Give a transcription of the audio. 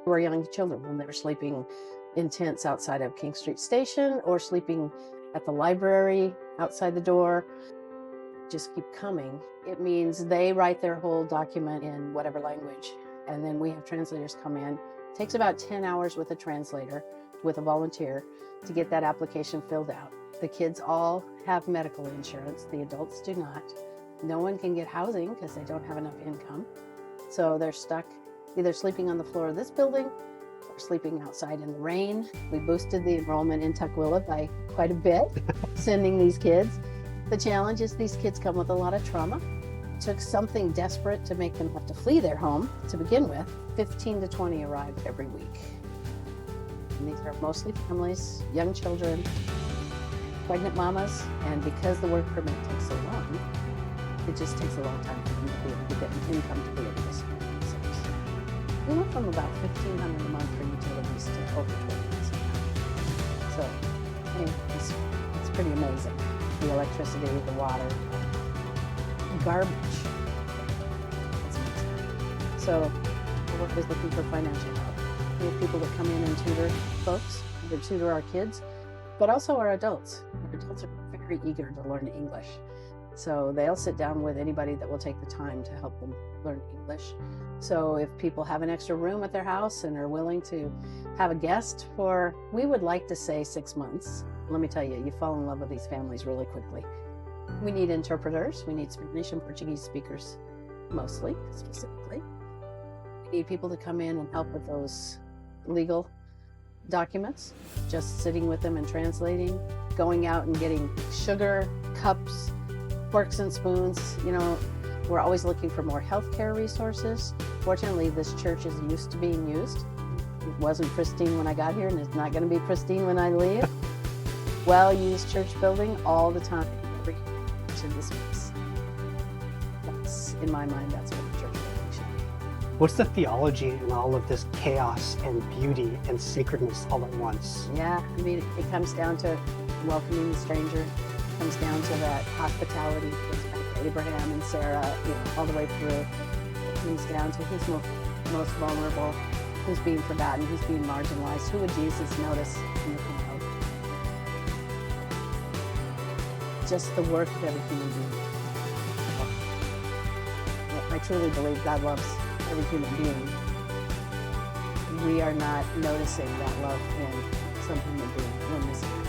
were young children when they were sleeping in tents outside of King Street Station or sleeping at the library outside the door. Just keep coming. It means they write their whole document in whatever language, and then we have translators come in. It takes about 10 hours with a translator, with a volunteer, to get that application filled out. The kids all have medical insurance. The adults do not. No one can get housing because they don't have enough income. So they're stuck either sleeping on the floor of this building or sleeping outside in the rain. We boosted the enrollment in Tukwila by quite a bit, sending these kids. The challenge is these kids come with a lot of trauma. It took something desperate to make them have to flee their home to begin with. 15 to 20 arrive every week. And these are mostly families, young children, pregnant mamas, and because the work permit takes so long, it just takes a long time for them to be able to get an income to be able to support themselves. We went from about $1,500 a month for utilities to over $20,000. So, I mean, it's pretty amazing. The electricity, the water, garbage. It's amazing. So, we're always looking for financial help. We have people that come in and tutor folks, either tutor our kids, but also our adults. Our adults are very eager to learn English. So they'll sit down with anybody that will take the time to help them learn English. So if people have an extra room at their house and are willing to have a guest for, we would like to say 6 months. Let me tell you, you fall in love with these families really quickly. We need interpreters. We need Spanish and Portuguese speakers, mostly, specifically. We need people to come in and help with those legal documents, just sitting with them and translating, going out and getting sugar, cups, forks and spoons. You know, we're always looking for more healthcare resources. Fortunately, this church is used to being used. It wasn't pristine when I got here, and it's not going to be pristine when I leave. Well-used church building all the time, every inch of the space. That's, in my mind, that's what the church building should be. What's the theology in all of this chaos and beauty and sacredness all at once? Yeah, I mean, it comes down to welcoming the stranger. It comes down to that hospitality. It goes back to Abraham and Sarah, you know, all the way through. It comes down to who's most vulnerable, who's being forgotten, who's being marginalized. Who would Jesus notice in the crowd? Just the work of every human being. I truly believe God loves every human being. We are not noticing that love in some human being. We're missing it.